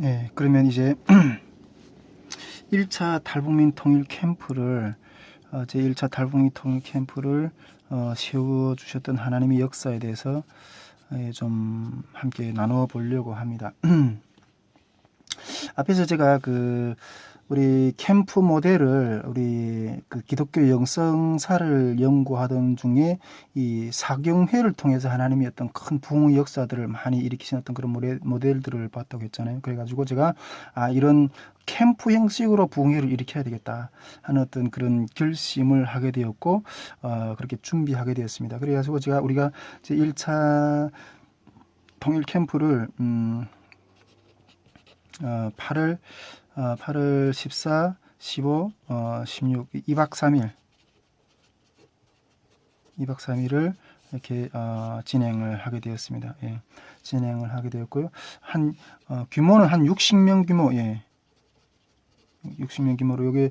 네, 그러면 이제 1차 탈북민 통일 캠프를 제 1차 탈북민 통일 캠프를 세워주셨던 하나님의 역사에 대해서 좀 함께 나눠 보려고 합니다. 앞에서 제가 우리 캠프 모델을 우리 기독교 영성사를 연구하던 중에 이 사경회를 통해서 하나님이 어떤 큰 부흥의 역사들을 많이 일으키신 어떤 그런 모델들을 봤다고 했잖아요. 그래가지고 제가 이런 캠프 형식으로 부흥회를 일으켜야 되겠다 하는 어떤 그런 결심을 하게 되었고 그렇게 준비하게 되었습니다. 그래가지고 우리가 제 1차 통일 캠프를 8월 14, 15, 16 2박 3일을 이렇게 진행을 하게 되었습니다. 예, 진행을 하게 되었고요. 규모는 한 60명 규모, 예. 60명 규모로 요게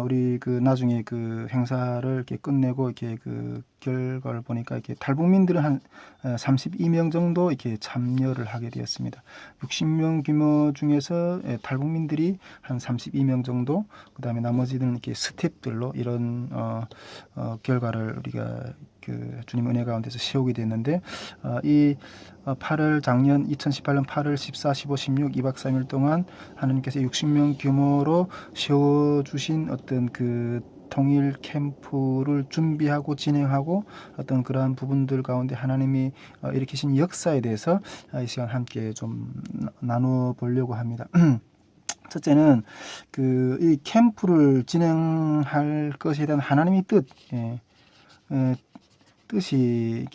우리 나중에 행사를 이렇게 끝내고 이렇게 결과를 보니까 이렇게 탈북민들은 한 32명 정도 이렇게 참여를 하게 되었습니다. 60명 규모 중에서 탈북민들이 한 32명 정도, 그다음에 나머지는 이렇게 스텝들로 이런 결과를 우리가 주님 은혜 가운데서 세우게 됐는데 이 작년 2018년 8월 14, 15, 16 2박 3일 동안 하나님께서 60명 규모로 세워주신 어떤 통일 캠프를 준비하고 진행하고 어떤 그러한 부분들 가운데 하나님이 일으키신 역사에 대해서 이 시간 함께 좀 나눠 보려고 합니다. 첫째는 이 캠프를 진행할 것에 대한 하나님의 뜻, 뜻이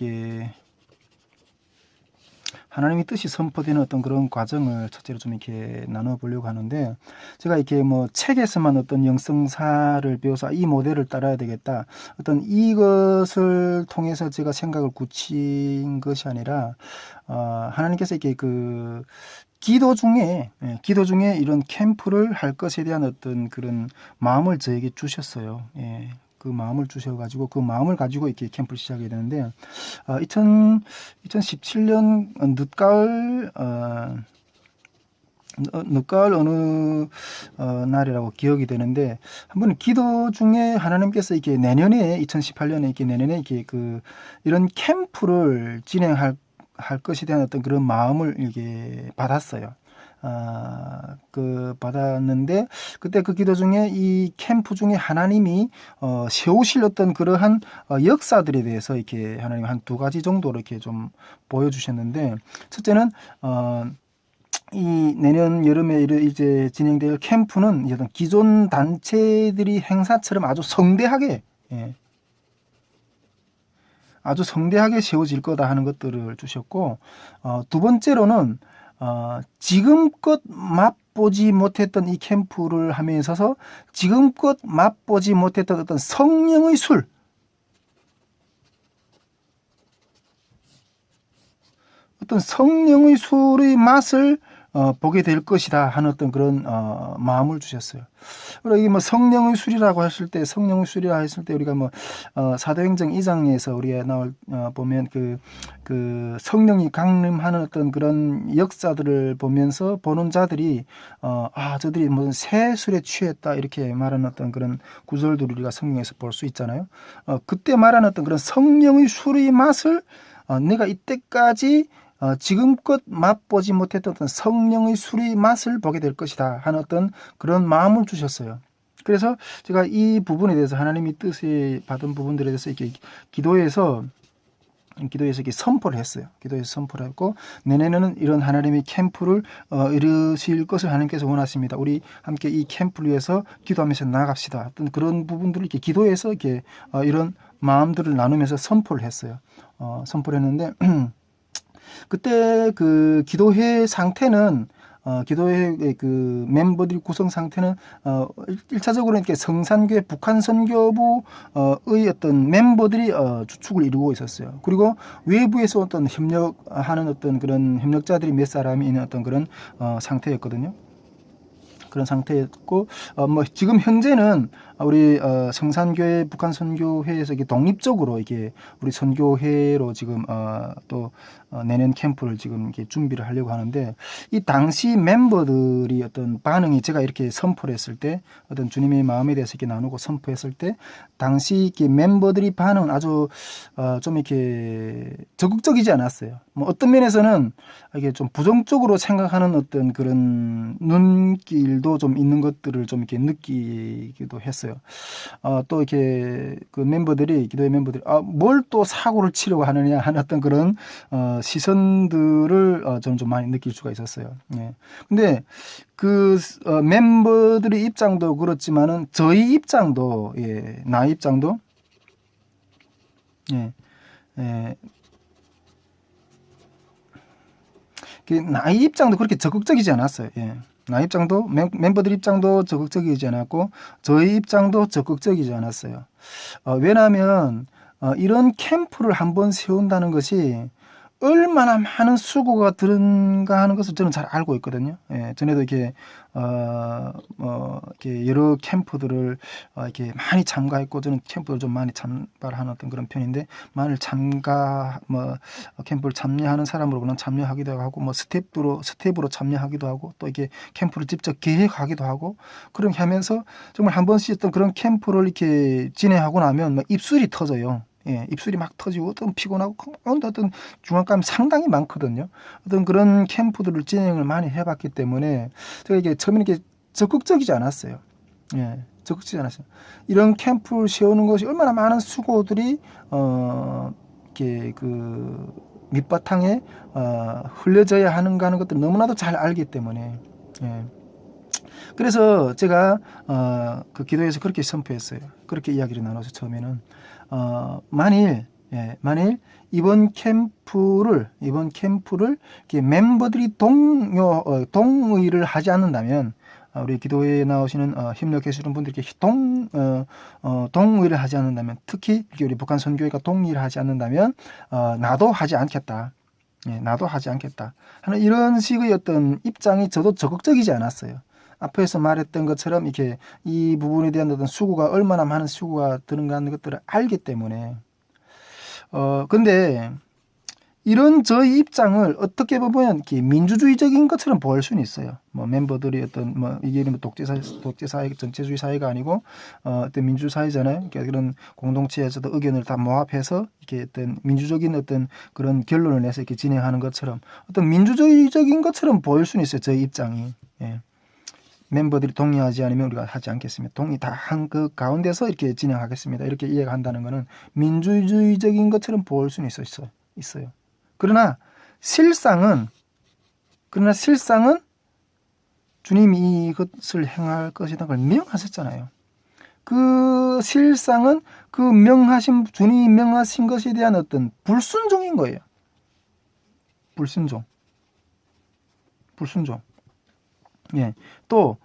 하나님의 뜻이 선포되는 어떤 그런 과정을 첫째로 좀 이렇게 나눠보려고 하는데, 제가 이렇게 책에서만 어떤 영성사를 배워서 이 모델을 따라야 되겠다, 어떤 이것을 통해서 제가 생각을 굳힌 것이 아니라, 하나님께서 이렇게 기도 중에 이런 캠프를 할 것에 대한 어떤 그런 마음을 저에게 주셨어요. 예. 그 마음을 주셔가지고 그 마음을 가지고 이렇게 캠프를 시작하게 되는데 2017년 늦가을 어느 날이라고 기억이 되는데, 한번 기도 중에 하나님께서 이렇게 내년에 2018년에 이렇게 내년에 이렇게 이런 캠프를 진행할 것에 대한 어떤 그런 마음을 이렇게 받았어요. 받았는데, 그때 기도 중에 이 캠프 중에 하나님이 세우실 어떤 그러한 역사들에 대해서 이렇게 하나님 한 2가지 정도로 이렇게 좀 보여주셨는데, 첫째는 이 내년 여름에 이제 진행될 캠프는 어떤 기존 단체들이 행사처럼 아주 성대하게 세워질 거다 하는 것들을 주셨고, 두 번째로는 지금껏 맛보지 못했던 이 캠프를 함에 있어서 지금껏 맛보지 못했던 어떤 성령의 술의 맛을 보게 될 것이다 하는 어떤 그런 마음을 주셨어요. 그리고 이게 성령의 술이라고 했을 때 우리가 사도행전 2장에서 우리가 보면 성령이 강림하는 어떤 그런 역사들을 보면서 보는 자들이 저들이 무슨 새 술에 취했다 이렇게 말하는 어떤 그런 구절들을 우리가 성경에서 볼 수 있잖아요. 그때 말하는 어떤 그런 성령의 술의 맛을 내가 이때까지 지금껏 맛보지 못했던 어떤 성령의 술의 맛을 보게 될 것이다 하는 어떤 그런 마음을 주셨어요. 그래서 제가 이 부분에 대해서 하나님이 뜻이 받은 부분들에 대해서 이렇게 기도해서 이렇게 선포를 했어요. 기도해서 선포를 했고, 내년에는 이런 하나님의 캠프를 이루실 것을 하나님께서 원하십니다. 우리 함께 이 캠프를 위해서 기도하면서 나아갑시다. 어떤 그런 부분들을 이렇게 기도해서 이렇게 이런 마음들을 나누면서 선포를 했어요. 선포를 했는데 그때 기도회 상태는 기도회 멤버들이 구성 상태는 1차적으로 이렇게 성산교회 북한 선교부의 어떤 멤버들이 주축을 이루고 있었어요. 그리고 외부에서 어떤 협력하는 어떤 그런 협력자들이 몇 사람이 있는 어떤 그런 상태였거든요. 그런 상태였고, 지금 현재는 우리 성산교회 북한 선교회에서 이게 독립적으로 이게 우리 선교회로 지금 또 내년 캠프를 지금 이렇게 준비를 하려고 하는데, 이 당시 멤버들이 어떤 반응이, 제가 이렇게 선포를 했을 때, 어떤 주님의 마음에 대해서 이렇게 나누고 선포했을 때 당시 이렇게 멤버들이 반응은 아주 좀 이렇게 적극적이지 않았어요. 뭐 어떤 면에서는 이게 좀 부정적으로 생각하는 어떤 그런 눈길도 좀 있는 것들을 좀 이렇게 느끼기도 했어요. 또 이렇게 그 멤버들이, 기도회 멤버들이 뭘 또 사고를 치려고 하느냐 하는 어떤 그런 시선들을 저는 좀 많이 느낄 수가 있었어요. 예. 근데 그 멤버들의 입장도 그렇지만은 저희 입장도, 예, 나의 입장도, 예, 예, 나의 입장도 그렇게 적극적이지 않았어요. 예. 나의 입장도, 멤버들 입장도 적극적이지 않았고 저희 입장도 적극적이지 않았어요. 왜냐하면 이런 캠프를 한번 세운다는 것이 얼마나 많은 수고가 드는가 하는 것을 저는 잘 알고 있거든요. 예, 전에도 이렇게 이렇게 여러 캠프들을 이렇게 많이 참가했고, 저는 캠프를 좀 많이 참가하는 어떤 그런 편인데, 많이 캠프를 참여하는 사람으로는 참여하기도 하고, 스텝으로 참여하기도 하고, 또 이렇게 캠프를 직접 계획하기도 하고, 그렇게 하면서 정말 한 번씩 어떤 그런 캠프를 이렇게 진행하고 나면 입술이 터져요. 예, 입술이 막 터지고 어떤 피곤하고 어떤 중압감이 상당히 많거든요. 어떤 그런 캠프들을 진행을 많이 해봤기 때문에 제가 이게 처음에 이렇게 적극적이지 않았어요. 예, 적극적이지 않았어요. 이런 캠프를 세우는 것이 얼마나 많은 수고들이 이렇게 그 밑바탕에 흘려져야 하는가 하는 것들 너무나도 잘 알기 때문에. 예. 그래서 제가 그 기도에서 그렇게 선포했어요. 그렇게 이야기를 나눠서 처음에는 만일 이번 캠프를 이렇게 멤버들이 동의를 하지 않는다면, 우리 기도회에 나오시는 협력해 주시는 분들께 동의를 하지 않는다면, 특히 우리 북한 선교회가 동의를 하지 않는다면 나도 하지 않겠다. 예, 나도 하지 않겠다 하는 이런 식의 어떤 입장이 저도 적극적이지 않았어요. 앞에서 말했던 것처럼 이렇게 이 부분에 대한 어떤 수고가, 얼마나 많은 수고가 드는가 하는 것들을 알기 때문에. 근데 이런 저희 입장을 어떻게 보면 이렇게 민주주의적인 것처럼 보일 수는 있어요. 멤버들이 어떤 이게 독재사회, 전체주의 사회가 아니고 어떤 민주사회잖아요. 그러니까 그런 공동체에서도 의견을 다 모합해서 이렇게 어떤 민주적인 어떤 그런 결론을 내서 이렇게 진행하는 것처럼 어떤 민주주의적인 것처럼 보일 수는 있어요. 저희 입장이. 예. 멤버들이 동의하지 않으면 우리가 하지 않겠습니다. 동의 다 한 그 가운데서 이렇게 진행하겠습니다. 이렇게 이해가 한다는 것은 민주주의적인 것처럼 보일 수는 있어요. 그러나 실상은 주님이 이것을 행할 것이라는 걸 명하셨잖아요. 그 실상은 그 주님이 명하신 것에 대한 어떤 불순종인 거예요. 불순종. 예. 또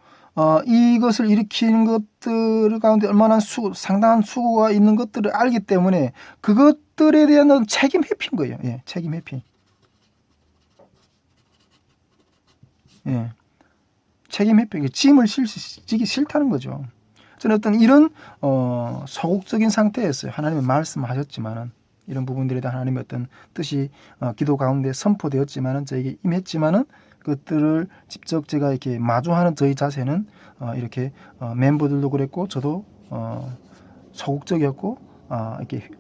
이것을 일으키는 것들 가운데 얼마나 상당한 수고가 있는 것들을 알기 때문에 그것들에 대한 책임 회피인 거예요. 예, 책임 회피. 예, 책임 회피. 짐을 지기 싫다는 거죠. 저는 어떤 이런 소극적인 상태였어요. 하나님의 말씀하셨지만은, 이런 부분들에 대한 하나님의 어떤 뜻이 기도 가운데 선포되었지만은, 저에게 임했지만은, 그것들을 직접 제가 이렇게 마주하는 저희 자세는 이렇게 멤버들도 그랬고 저도 소극적이었고 이렇게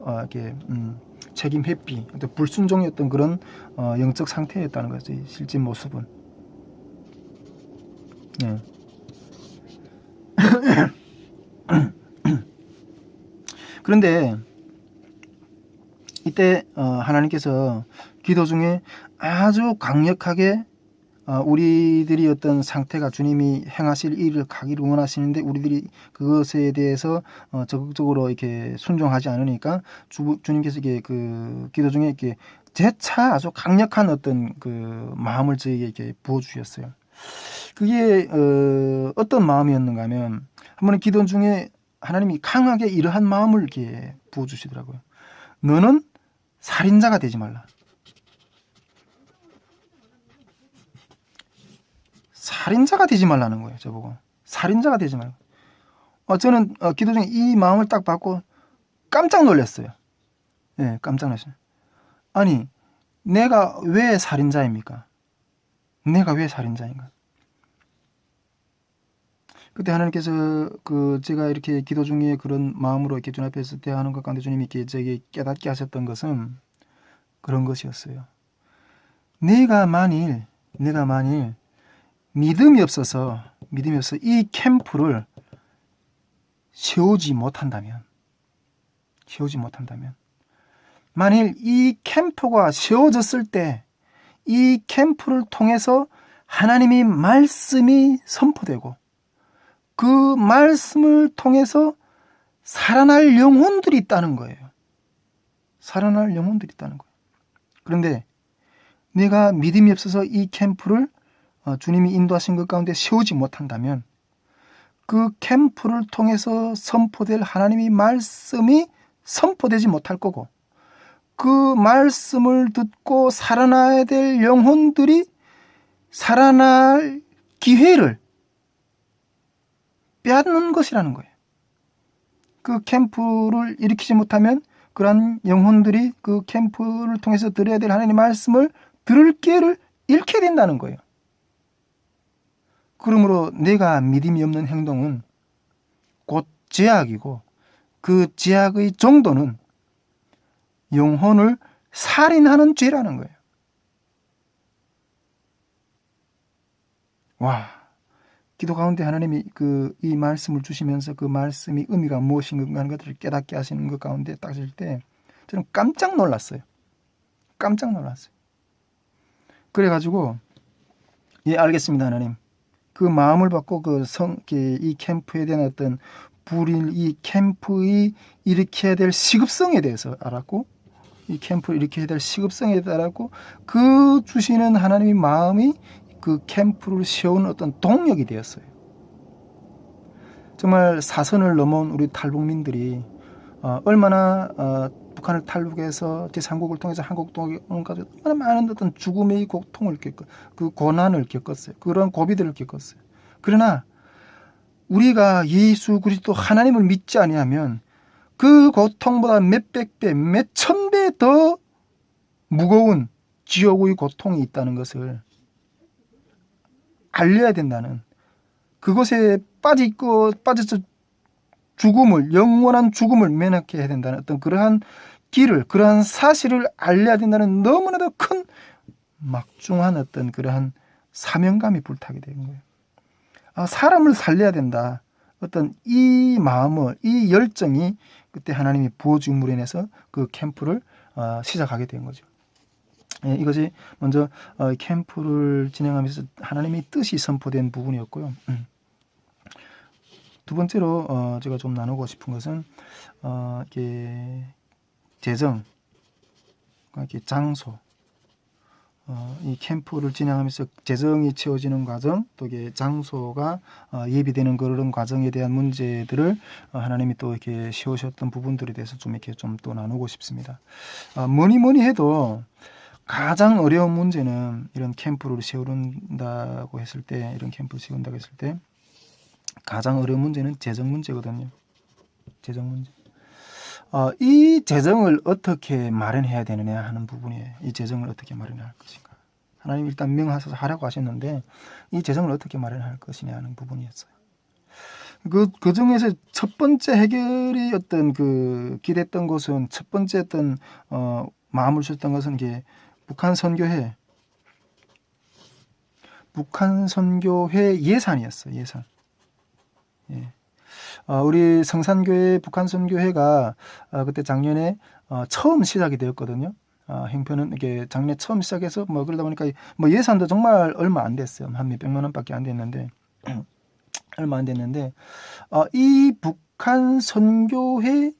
책임 회피, 어떤 불순종이었던 그런 영적 상태였다는 거죠. 실제 모습은. 네. 그런데 이때 하나님께서 기도 중에 아주 강력하게 우리들이 어떤 상태가, 주님이 행하실 일을 가기를 원하시는데 우리들이 그것에 대해서 적극적으로 이렇게 순종하지 않으니까 주님께서 이게 그 기도 중에 이렇게 재차 아주 강력한 어떤 그 마음을 저에게 이렇게 부어 주셨어요. 그게 어떤 마음이었는가 하면, 한 번의 기도 중에 하나님이 강하게 이러한 마음을 이렇게 부어 주시더라고요. 너는 살인자가 되지 말라. 살인자가 되지 말라는 거예요. 저보고 살인자가 되지 말고. 저는 기도 중에 이 마음을 딱 받고 깜짝 놀랐어요. 예, 깜짝 놀랐어요. 아니, 내가 왜 살인자입니까? 내가 왜 살인자인가? 그때 하나님께서 제가 이렇게 기도 중에 그런 마음으로 이렇게 주님 앞에서 대하는 것 가운데 주님이 이렇게 저에게 깨닫게 하셨던 것은 그런 것이었어요. 내가 만일 믿음이 없어서 이 캠프를 세우지 못한다면, 만일 이 캠프가 세워졌을 때 이 캠프를 통해서 하나님의 말씀이 선포되고 그 말씀을 통해서 살아날 영혼들이 있다는 거예요. 살아날 영혼들이 있다는 거예요. 그런데 내가 믿음이 없어서 이 캠프를 주님이 인도하신 것 가운데 세우지 못한다면 그 캠프를 통해서 선포될 하나님의 말씀이 선포되지 못할 거고 그 말씀을 듣고 살아나야 될 영혼들이 살아날 기회를 빼앗는 것이라는 거예요. 그 캠프를 일으키지 못하면 그러한 영혼들이 그 캠프를 통해서 들어야 될 하나님의 말씀을 들을 기회를 잃게 된다는 거예요. 그러므로 내가 믿음이 없는 행동은 곧 죄악이고 그 죄악의 정도는 영혼을 살인하는 죄라는 거예요. 와, 기도 가운데 하나님이 이 말씀을 주시면서 그 말씀이 의미가 무엇인가 하는 것들을 깨닫게 하시는 것 가운데 딱 있을 때 저는 깜짝 놀랐어요. 그래가지고 예, 알겠습니다, 하나님. 그 마음을 받고 이 캠프에 대한 어떤 불일, 이 캠프의 일으켜야 될 시급성에 대해서 알았고, 이 캠프를 일으켜야 될 시급성에 대해서 알았고, 그 주시는 하나님의 마음이 그 캠프를 세우는 어떤 동력이 되었어요. 정말 사선을 넘어온 우리 탈북민들이 얼마나 북한을 탈북해서 제3국을 통해서 한국에 오는까지 얼마나 많은 어떤 죽음의 고통을 겪고 그 고난을 겪었어요. 그런 고비들을 겪었어요. 그러나 우리가 예수 그리스도 하나님을 믿지 아니하면 그 고통보다 몇백 배, 몇천 배 더 무거운 지옥의 고통이 있다는 것을 알려야 된다는, 그것에 빠져서 죽음을, 영원한 죽음을 면하게 해야 된다는 어떤 그러한 그러한 사실을 알려야 된다는 너무나도 큰 막중한 어떤 그러한 사명감이 불타게 된 거예요. 사람을 살려야 된다. 어떤 이 마음을, 이 열정이 그때 하나님이 부어줌으로 인해서 그 캠프를 시작하게 된 거죠. 예, 이것이 먼저 캠프를 진행하면서 하나님의 뜻이 선포된 부분이었고요. 두 번째로 제가 좀 나누고 싶은 것은 이렇게 재정, 이렇게 장소, 이 캠프를 진행하면서 재정이 채워지는 과정, 또 이게 장소가 예비되는 그런 과정에 대한 문제들을 하나님이 또 이렇게 세우셨던 부분들에 대해서 좀 이렇게 좀 또 나누고 싶습니다. 뭐니 해도 가장 어려운 문제는 이런 캠프를 세운다고 했을 때, 가장 어려운 문제는 재정 문제거든요. 재정 문제. 이 재정을 어떻게 마련해야 되느냐 하는 부분이에요. 이 재정을 어떻게 마련할 것인가. 하나님 일단 명하셔서 하라고 하셨는데 이 재정을 어떻게 마련할 것이냐 하는 부분이었어요. 그 중에서 첫 번째 해결이 어떤 기대했던 것은, 첫 번째 어떤 마음을 주셨던 것은 이게 북한 선교회 예산이었어요. 예산. 예. 우리 성산교회 북한 선교회가 그때 작년에 처음 시작이 되었거든요. 형편은 이게 작년 처음 시작해서 그러다 보니까 예산도 정말 얼마 안 됐어요. 한 몇백만 원밖에 안 됐는데 얼마 안 됐는데 이 북한 선교회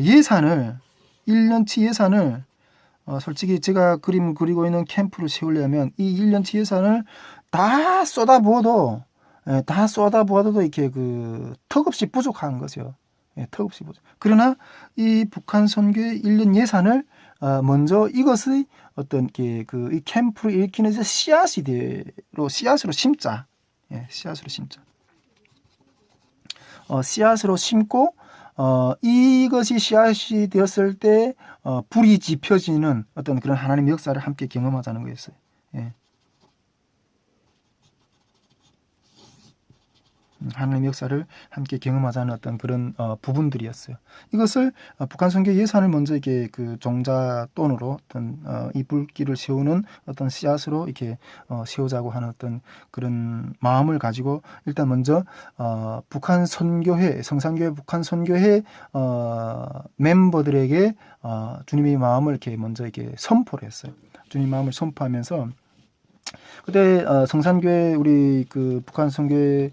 예산을 1년치 예산을 솔직히 제가 그림 그리고 있는 캠프를 세우려면 이 1년치 예산을 다 쏟아부어도 이렇게 턱없이 부족한 것이요. 예, 턱없이 부족. 그러나 이 북한 선교의 1년 예산을 먼저 이것의 어떤 이 캠프를 일으키는 씨앗으로 심자. 예, 씨앗으로 심자. 씨앗으로 심고 이것이 씨앗이 되었을 때 불이 지펴지는 어떤 그런 하나님의 역사를 함께 경험하자는 거였어요. 예. 하나님의 역사를 함께 경험하자는 어떤 그런 부분들이었어요. 이것을 북한 선교 예산을 먼저 이렇게 그 종잣돈으로 어떤 이 불길을 세우는 어떤 씨앗으로 이렇게 세우자고 하는 어떤 그런 마음을 가지고 일단 먼저 북한 선교회 성산교회 북한 선교회 멤버들에게 주님의 마음을 이렇게 먼저 이렇게 선포를 했어요. 주님 마음을 선포하면서 그때 성산교회 우리 그 북한 선교회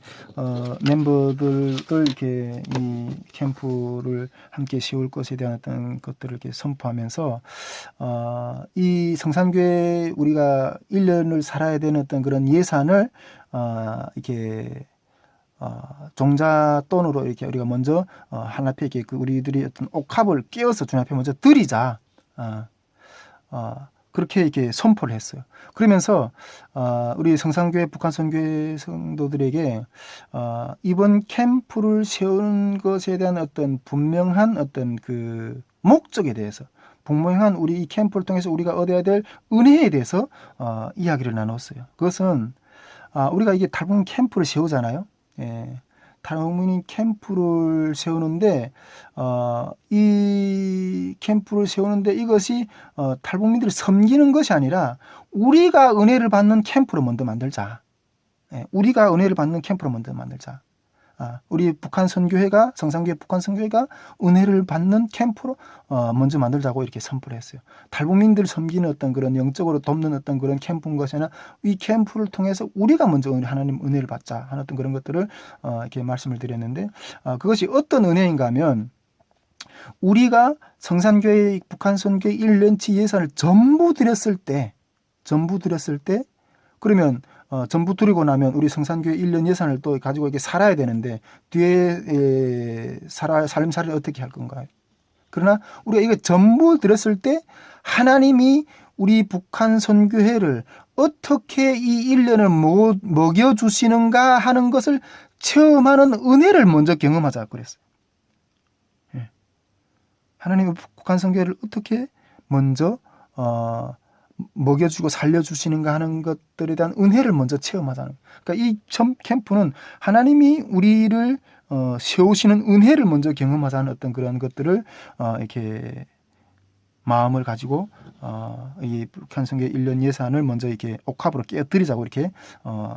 멤버들을 이렇게 이 캠프를 함께 세울 것에 대한 어떤 것들을 이렇게 선포하면서 이 성산교회 우리가 1년을 살아야 되는 어떤 그런 예산을 이렇게 종잣돈으로 이렇게 우리가 먼저 하나님 앞에 이렇게 그 우리들이 어떤 옥합을 끼워서 주님 앞에 먼저 드리자. 그렇게 이렇게 선포를 했어요. 그러면서 우리 성산교회 북한 선교회 성도들에게 이번 캠프를 세우는 것에 대한 어떤 분명한 어떤 그 목적에 대해서 분명한 우리 이 캠프를 통해서 우리가 얻어야 될 은혜에 대해서 이야기를 나눴어요. 그것은 우리가 이게 탈북민 캠프를 세우잖아요. 예. 탈북민 캠프를 세우는데 이 캠프를 세우는데 이것이 탈북민들을 섬기는 것이 아니라 우리가 은혜를 받는 캠프로 먼저 만들자. 예, 우리가 은혜를 받는 캠프로 먼저 만들자. 우리 북한 선교회가 성산교회 북한 선교회가 은혜를 받는 캠프로 먼저 만들자고 이렇게 선포를 했어요. 탈북민들 섬기는 어떤 그런 영적으로 돕는 어떤 그런 캠프인 것이 아니라 이 캠프를 통해서 우리가 먼저 하나님 은혜를 받자 하는 어떤 그런 것들을 이렇게 말씀을 드렸는데 그것이 어떤 은혜인가 하면 우리가 성산교회 북한 선교회 1년치 예산을 전부 드렸을 때 그러면 전부 드리고 나면 우리 성산교회 1년 예산을 또 가지고 이렇게 살아야 되는데 뒤에 살림살이를 어떻게 할 건가요? 그러나 우리가 이거 전부 드렸을 때 하나님이 우리 북한 선교회를 어떻게 이 1년을 먹여주시는가 하는 것을 체험하는 은혜를 먼저 경험하자 그랬어요. 예. 하나님이 북한 선교회를 어떻게 먼저 먹여주고 살려주시는가 하는 것들에 대한 은혜를 먼저 체험하자는. 그러니까 이 캠프는 하나님이 우리를 세우시는 은혜를 먼저 경험하자는 어떤 그런 것들을 이렇게 마음을 가지고 이 북한 선교 1년 예산을 먼저 이렇게 옥합으로 깨어드리자고 이렇게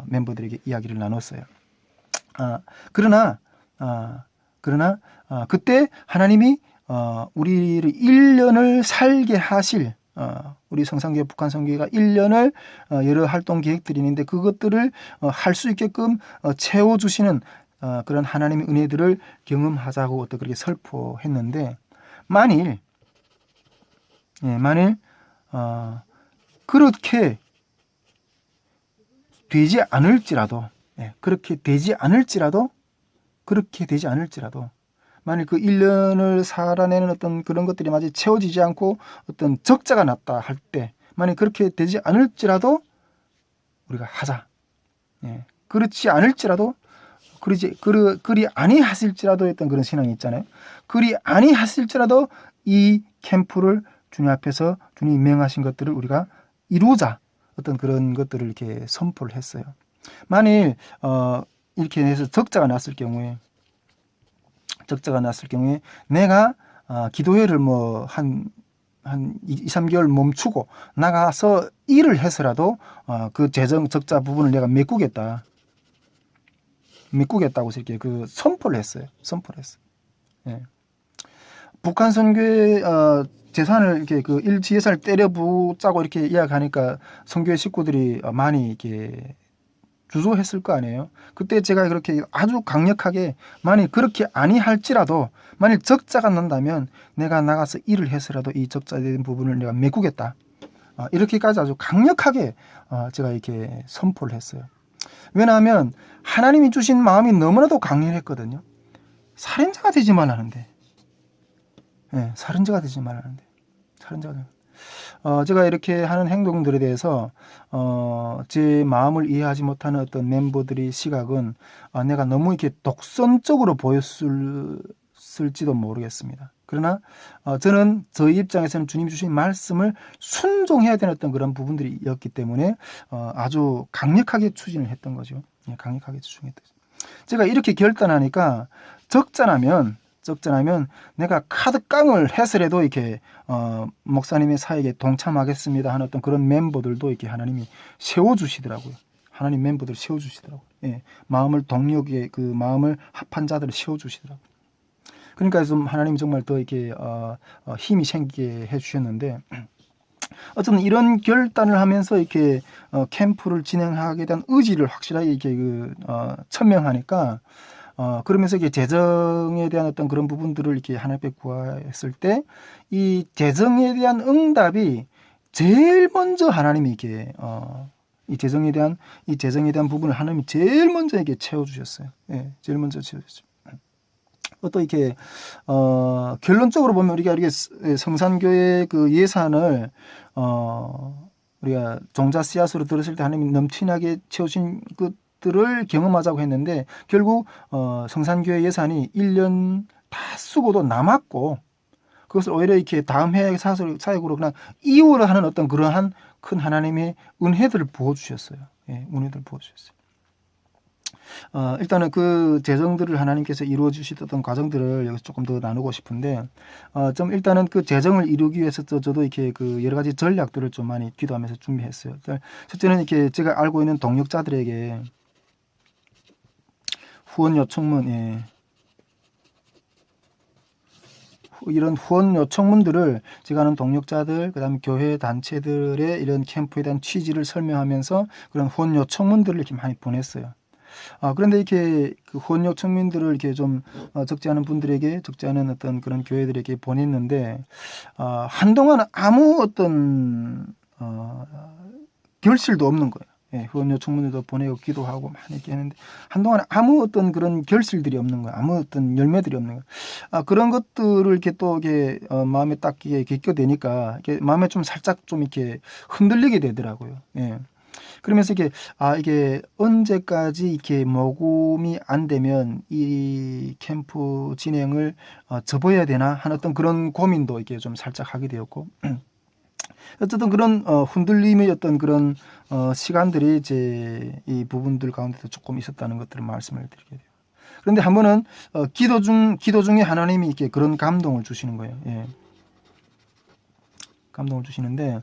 멤버들에게 이야기를 나눴어요. 그러나 그때 하나님이 우리를 1년을 살게 하실 우리 성산교회 북한 선교회가 1년을 여러 활동 계획들이 있는데 그것들을 할 수 있게끔 채워주시는 그런 하나님의 은혜들을 경험하자고 어떻게 그렇게 설포했는데 만일 그렇게 되지 않을지라도 만일 그 1년을 살아내는 어떤 그런 것들이 마치 채워지지 않고 어떤 적자가 났다 할 때 만약 그렇게 되지 않을지라도 우리가 하자. 예. 그렇지 않을지라도 그리 아니하실지라도 했던 그런 신앙이 있잖아요. 그리 아니하실지라도 이 캠프를 주님 앞에서 주님이 명하신 것들을 우리가 이루자. 어떤 그런 것들을 이렇게 선포를 했어요. 만일 이렇게 해서 적자가 났을 경우에 내가 기도회를 뭐 한 2, 3개월 멈추고 나가서 일을 해서라도 그 재정 적자 부분을 내가 메꾸겠다고 이렇게 그 선포를 했어요. 예. 북한 선교회 재산을 이렇게 그 일치 예산을 때려붙자고 이렇게 이야기하니까 선교회 식구들이 많이 이렇게 주저했을 거 아니에요. 그때 제가 그렇게 아주 강력하게 만일 그렇게 아니할지라도 만일 적자가 난다면 내가 나가서 일을 해서라도 이 적자된 부분을 내가 메꾸겠다. 이렇게까지 아주 강력하게 제가 이렇게 선포를 했어요. 왜냐하면 하나님이 주신 마음이 너무나도 강렬했거든요. 살인자가 되지 말라는데. 네, 살인자가 되지 말라는데. 제가 이렇게 하는 행동들에 대해서 제 마음을 이해하지 못하는 어떤 멤버들의 시각은 내가 너무 이렇게 독선적으로 보였을지도 모르겠습니다. 그러나 저는 저희 입장에서는 주님 주신 말씀을 순종해야 되는 어떤 그런 부분들이었기 때문에 아주 강력하게 추진을 했던 거죠. 예, 강력하게 추진했던 거죠. 제가 이렇게 결단하니까 적잖아면 내가 카드깡을 해서라도 이렇게 목사님의 사역에 동참하겠습니다 하는 어떤 그런 멤버들도 이렇게 하나님이 세워주시더라고요. 하나님 멤버들 세워주시더라고요. 예, 마음을 동력에 그 마음을 합한 자들을 세워주시더라고요. 그러니까 좀 하나님이 정말 더 이렇게 힘이 생기게 해주셨는데, 어쨌든 이런 결단을 하면서 이렇게 캠프를 진행하게 된 의지를 확실하게 이렇게 천명하니까, 그러면서 이게 재정에 대한 어떤 그런 부분들을 이렇게 하나님 앞에 구했을 때, 이 재정에 대한 응답이 제일 먼저 하나님이 이렇게 이 재정에 대한 부분을 하나님이 제일 먼저 이렇게 채워주셨어요. 예, 제일 먼저 채워주셨어요. 또 이렇게 결론적으로 보면 우리가 성산교회 그 예산을 우리가 종자 씨앗으로 들었을 때 하나님이 넘치나게 채우신 것들을 경험하자고 했는데, 결국 성산교회 예산이 1년 다 쓰고도 남았고, 그것을 오히려 이렇게 다음 해 사역으로 그냥 이후를 하는 어떤 그러한 큰 하나님의 은혜들을 부어주셨어요. 예, 은혜들을 부어주셨어요. 일단은 그 재정들을 하나님께서 이루어 주시던 과정들을 여기서 조금 더 나누고 싶은데, 좀 일단은 그 재정을 이루기 위해서 저도 이렇게 그 여러 가지 전략들을 좀 많이 기도하면서 준비했어요. 첫째는 이렇게 제가 알고 있는 동역자들에게 후원 요청문, 예, 이런 후원 요청문들을 제가 아는 동역자들, 그다음에 교회 단체들의 이런 캠프에 대한 취지를 설명하면서 그런 후원 요청문들을 이렇게 많이 보냈어요. 그런데 이렇게 그 후원 요청민들을 이렇게 좀 적지 않은 분들에게, 적지 않은 어떤 그런 교회들에게 보냈는데, 한동안 아무 어떤 결실도 없는 거예요. 예, 후원 요청문들도 보내고 기도하고 많이 이렇게 했는데 한동안 아무 어떤 그런 결실들이 없는 거예요. 아무 어떤 열매들이 없는 거예요. 그런 것들을 이렇게 또 이렇게 마음에 딱 이렇게 껴대니까 이렇게 마음에 좀 살짝 좀 이렇게 흔들리게 되더라고요. 예. 그러면서 이게 언제까지 이렇게 모금이 안 되면 이 캠프 진행을 접어야 되나 하는 어떤 그런 고민도 이렇게 좀 살짝 하게 되었고, 어쨌든 그런 흔들림의 어떤 그런 시간들이 제 이 부분들 가운데도 조금 있었다는 것들을 말씀을 드리게 돼요. 그런데 한 번은 기도 중에 하나님이 이렇게 그런 감동을 주시는 거예요. 예. 감동을 주시는데,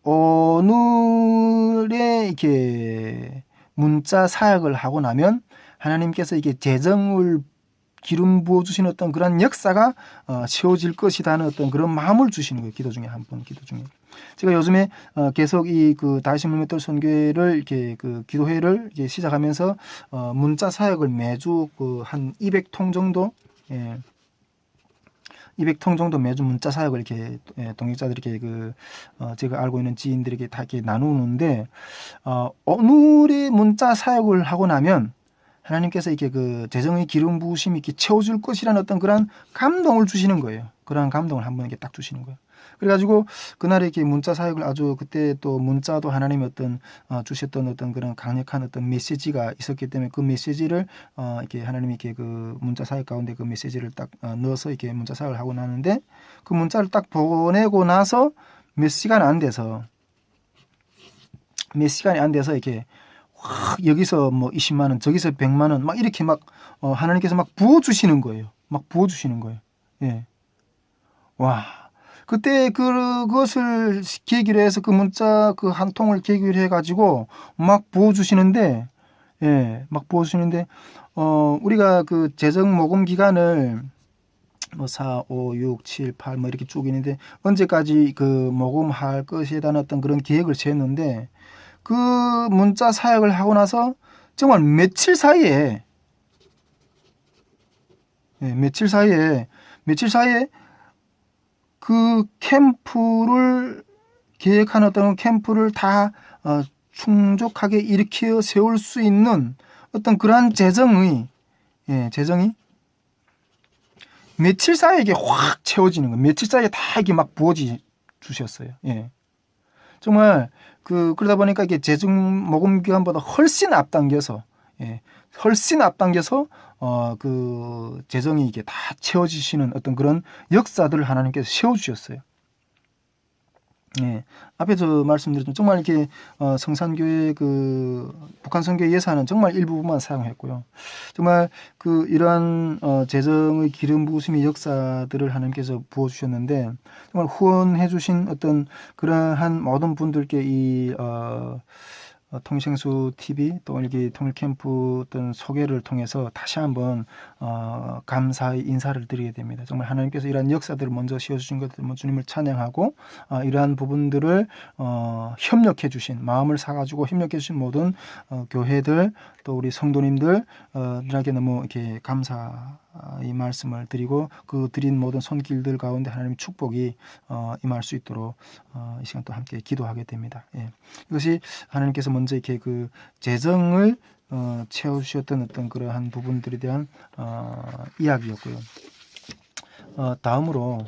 오늘에 이렇게 문자 사역을 하고 나면 하나님께서 이게 재정을 기름 부어 주시는 어떤 그런 역사가 세워질 것이라는 어떤 그런 마음을 주시는 거예요. 기도 중에 한 번, 기도 중에. 제가 요즘에 계속 이 그 다시 물맷돌 선교회를 이렇게 그 기도회를 이제 시작하면서 문자 사역을 매주 그 한 200통 정도, 예, 200통 정도 매주 문자 사역을 이렇게 동역자들에게 제가 알고 있는 지인들에게 다 이렇게 나누는데, 오늘의 문자 사역을 하고 나면 하나님께서 이렇게 그 재정의 기름 부으심이 이렇게 채워줄 것이라는 어떤 그런 감동을 주시는 거예요. 그러한 감동을 한번 이렇게 딱 주시는 거예요. 그래가지고 그날에 이렇게 문자 사역을 아주, 그때 또 문자도 하나님의 어떤 주셨던 어떤 그런 강력한 어떤 메시지가 있었기 때문에 그 메시지를 이렇게 하나님이 이렇게 그 문자 사역 가운데 그 메시지를 딱 넣어서 이렇게 문자 사역을 하고 나는데, 그 문자를 딱 보내고 나서 몇 시간이 안 돼서 이렇게 여기서 뭐 20만 원, 저기서 100만 원, 막 이렇게 막 하나님께서 막 부어주시는 거예요. 막 부어주시는 거예요. 예. 와. 그때 그것을 계기로 해서 그 문자 그 한 통을 계기로 해가지고 막 부어주시는데, 예, 막 부어주시는데, 우리가 그 재정 모금 기간을 뭐 4, 5, 6, 7, 8 뭐 이렇게 쭉 있는데, 언제까지 그 모금할 것에 대한 어떤 그런 계획을 세웠는데, 그 문자 사역을 하고 나서 정말 며칠 사이에 그 캠프를 계획한 어떤 캠프를 다 충족하게 일으켜 세울 수 있는 어떤 그러한 재정이 며칠 사이에 이게 확 채워지는 거예요. 며칠 사이에 다 이게 막 부어지기 주셨어요. 예. 정말 그러다 보니까 이게 재정 모금 기간보다 훨씬 앞당겨서 그 재정이 이게 다 채워지시는 어떤 그런 역사들을 하나님께서 세워주셨어요. 예, 앞에서 말씀드렸지만 정말 이렇게 성산교회 북한 선교 예산은 정말 일부분만 사용했고요. 정말 이러한 재정의 기름 부으심의 역사들을 하나님께서 부어주셨는데 정말 후원해주신 어떤 그러한 모든 분들께 이 통생수 TV 또 이렇게 통일 캠프 어떤 소개를 통해서 다시 한번 감사의 인사를 드리게 됩니다. 정말 하나님께서 이러한 역사들을 먼저 씌워주신 것들 주님을 찬양하고 이러한 부분들을 협력해 주신 마음을 사가지고 협력해 주신 모든 교회들 또 우리 성도님들 들에게 너무 이렇게 감사의 말씀을 드리고 그 드린 모든 손길들 가운데 하나님의 축복이 임할 수 있도록 이 시간 또 함께 기도하게 됩니다. 예. 이것이 하나님께서 먼저 이렇게 그 재정을 채워주셨던 어떤 그러한 부분들에 대한 이야기였고요. 다음으로